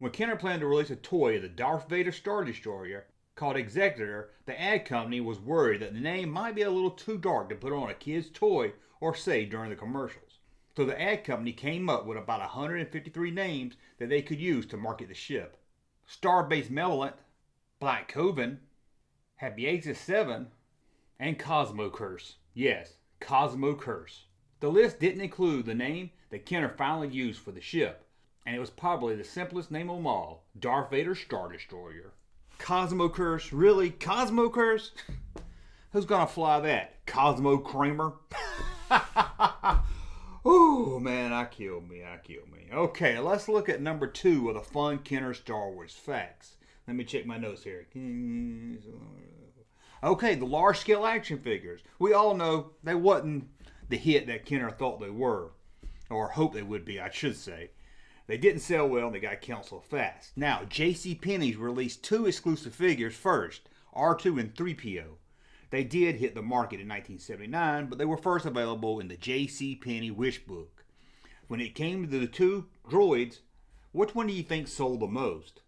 When Kenner planned to release a toy of the Darth Vader Star Destroyer called Executor, the ad company was worried that the name might be a little too dark to put on a kid's toy or say during the commercials. So the ad company came up with about 153 names that they could use to market the ship. Starbase Malevolent, Black Coven, Habiasis 7, and Cosmo Curse. Yes, Cosmo Curse. The list didn't include the name that Kenner finally used for the ship, and it was probably the simplest name of them all, Darth Vader Star Destroyer. Cosmo Curse? Really? Cosmo Curse? Who's gonna fly that? Cosmo Kramer? Oh man, I killed me. Okay, let's look at number 2 of the fun Kenner Star Wars facts. Let me check my notes here. Okay, the large scale action figures. We all know they wasn't the hit that Kenner thought they were, or hoped they would be, I should say. They didn't sell well and they got canceled fast. Now, JCPenney's released 2 exclusive figures first, R2 and 3PO. They did hit the market in 1979, but they were first available in the JCPenney Wish Book. When it came to the 2 droids, which one do you think sold the most?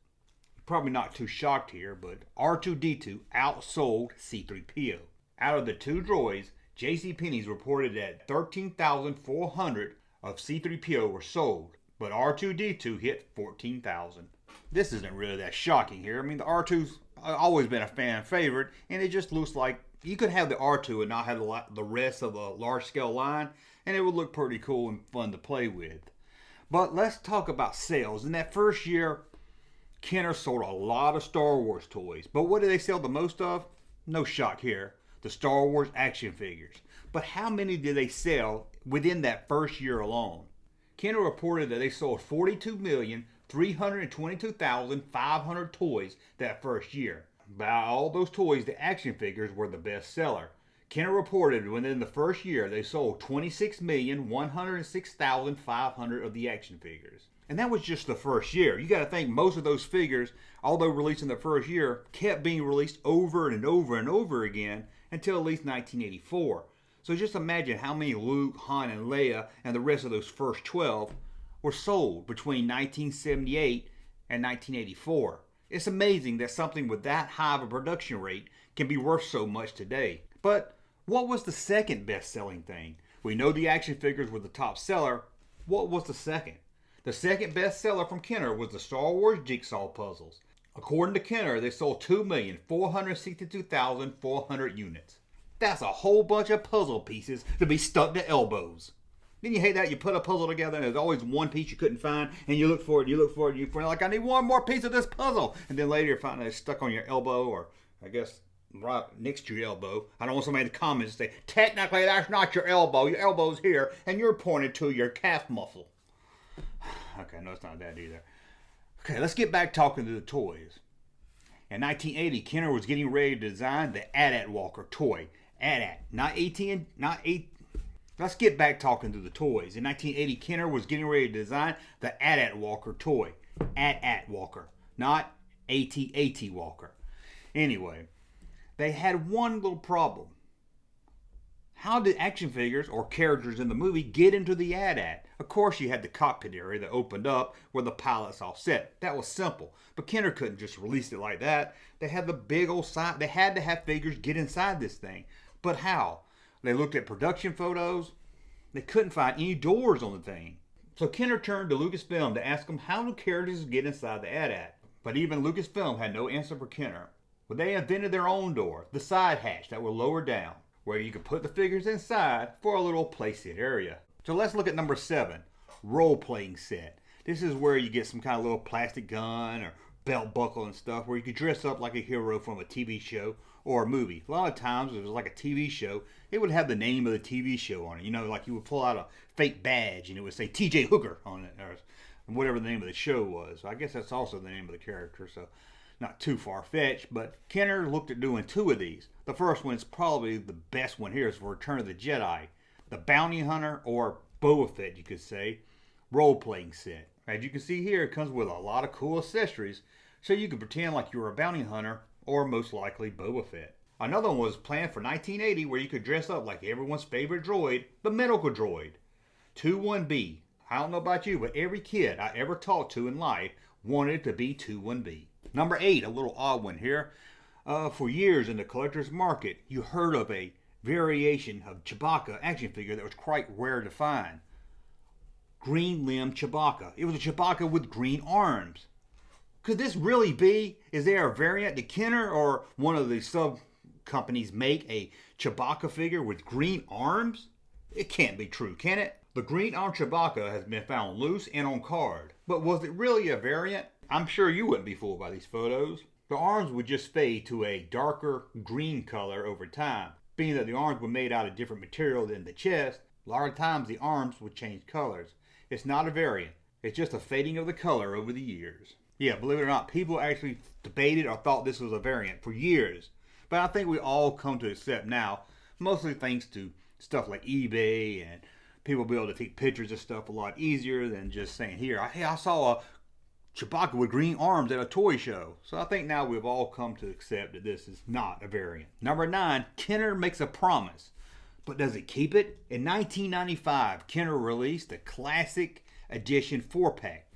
Probably not too shocked here, but R2-D2 outsold C-3PO. Out of the 2 droids, JCPenney's reported that 13,400 of C-3PO were sold, but R2-D2 hit 14,000. This isn't really that shocking here. I mean, the R2's always been a fan favorite, and it just looks like you could have the R2 and not have the rest of the large scale line, and it would look pretty cool and fun to play with. But let's talk about sales. In that first year, Kenner sold a lot of Star Wars toys, but what did they sell the most of? No shock here. The Star Wars action figures. But how many did they sell within that first year alone? Kenner reported that they sold 42,322,500 toys that first year. By all those toys, the action figures were the best seller. Kenner reported within the first year they sold 26,106,500 of the action figures. And that was just the first year. You got to think most of those figures, although released in the first year, kept being released over and over and over again until at least 1984. So just imagine how many Luke, Han, and Leia and the rest of those first 12 were sold between 1978 and 1984. It's amazing that something with that high of a production rate can be worth so much today. But what was the second best-selling thing? We know the action figures were the top seller. What was the second? The second bestseller from Kenner was the Star Wars Jigsaw puzzles. According to Kenner, they sold 2,462,400 units. That's a whole bunch of puzzle pieces to be stuck to elbows. Didn't you hate that? You put a puzzle together and there's always one piece you couldn't find, and you look for it, you're like, I need one more piece of this puzzle. And then later you find that it's stuck on your elbow, or I guess right next to your elbow. I don't want somebody in the comments to say, technically that's not your elbow's here, and you're pointed to your calf muscle. Okay, no, it's not that either. Okay, let's get back talking to the toys. In 1980, Kenner was getting ready to design the AT-AT Walker toy. AT-AT, not AT, not A. Let's get back talking to the toys. In 1980, Kenner was getting ready to design the AT-AT Walker toy. AT-AT Walker, not AT-AT Walker. Anyway, they had one little problem. How did action figures or characters in the movie get into the AT-AT? Of course, you had the cockpit area that opened up where the pilots all sat. That was simple. But Kenner couldn't just release it like that. They had the big old side. They had to have figures get inside this thing. But how? They looked at production photos. They couldn't find any doors on the thing. So Kenner turned to Lucasfilm to ask them how do characters get inside the AT-AT. But even Lucasfilm had no answer for Kenner. Well, they invented their own door, the side hatch that will lower down, where you could put the figures inside for a little playset area. So let's look at number 7, role-playing set. This is where you get some kind of little plastic gun or belt buckle and stuff where you could dress up like a hero from a TV show or a movie. A lot of times, if it was like a TV show, it would have the name of the TV show on it. You know, like you would pull out a fake badge and it would say TJ Hooker on it, or whatever the name of the show was. So I guess that's also the name of the character, so not too far-fetched. But Kenner looked at doing 2 of these. The first one is probably the best one here, is for Return of the Jedi. The Bounty Hunter, or Boba Fett, you could say, role-playing set. As you can see here, it comes with a lot of cool accessories, so you can pretend like you're a bounty hunter, or most likely Boba Fett. Another one was planned for 1980, where you could dress up like everyone's favorite droid, the medical droid. 21B. I don't know about you, but every kid I ever talked to in life wanted it to be 2-1B. Number 8, a little odd one here. For years in the collector's market, you heard of a variation of Chewbacca action figure that was quite rare to find. Green limb Chewbacca. It was a Chewbacca with green arms. Could this really be? Is there a variant? Did Kenner or one of the sub companies make a Chewbacca figure with green arms? It can't be true, can it? The green arm Chewbacca has been found loose and on card. But was it really a variant? I'm sure you wouldn't be fooled by these photos. The arms would just fade to a darker green color over time. Being that the arms were made out of different material than the chest, a lot of times the arms would change colors. It's not a variant. It's just a fading of the color over the years. Yeah, believe it or not, people actually debated or thought this was a variant for years. But I think we all come to accept now, mostly thanks to stuff like eBay and people be able to take pictures of stuff a lot easier than just saying, here, hey, I saw a Chewbacca with green arms at a toy show. So I think now we've all come to accept that this is not a variant. Number 9, Kenner makes a promise. But does it keep it? In 1995, Kenner released the Classic Edition 4-pack.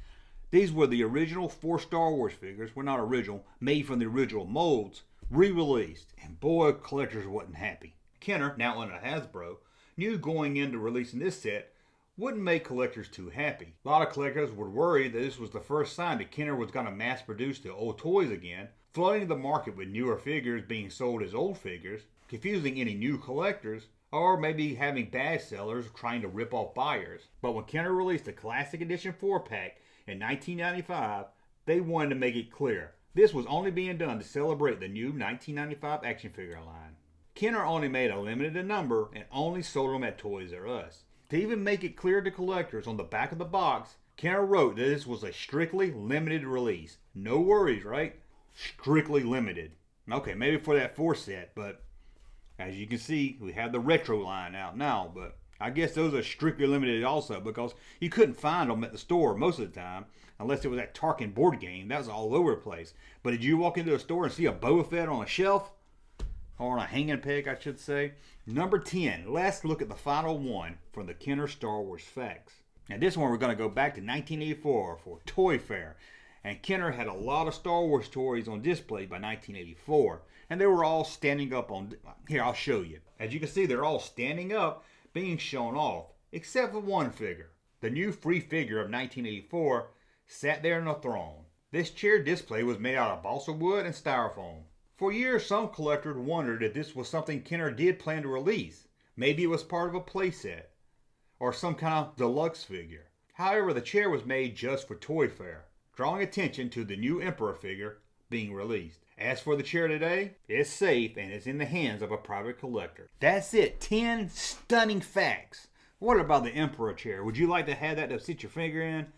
These were the original 4 Star Wars figures, well not original, made from the original molds, re-released. And boy, collectors wasn't happy. Kenner, now under Hasbro, knew going into releasing this set wouldn't make collectors too happy. A lot of collectors were worried that this was the first sign that Kenner was going to mass produce the old toys again, flooding the market with newer figures being sold as old figures, confusing any new collectors, or maybe having bad sellers trying to rip off buyers. But when Kenner released the Classic Edition 4-pack in 1995, they wanted to make it clear this was only being done to celebrate the new 1995 action figure line. Kenner only made a limited number and only sold them at Toys R Us. To even make it clear to collectors on the back of the box, Kenner wrote that this was a strictly limited release. No worries, right? Strictly limited. Okay, maybe for that 4 set, but as you can see, we have the retro line out now, but I guess those are strictly limited also because you couldn't find them at the store most of the time unless it was that Tarkin board game. That was all over the place. But did you walk into a store and see a Boba Fett on a shelf? Or on a hanging peg, I should say. Number 10, let's look at the final one from the Kenner Star Wars Facts. Now this one we're going to go back to 1984 for Toy Fair. And Kenner had a lot of Star Wars toys on display by 1984. And they were all standing up on, here I'll show you. As you can see, they're all standing up being shown off. Except for one figure. The new free figure of 1984 sat there on a throne. This chair display was made out of balsa wood and styrofoam. For years, some collectors wondered if this was something Kenner did plan to release. Maybe it was part of a playset, or some kind of deluxe figure. However, the chair was made just for Toy Fair, drawing attention to the new Emperor figure being released. As for the chair today, it's safe and it's in the hands of a private collector. That's it, 10 stunning facts. What about the Emperor chair? Would you like to have that to sit your finger in?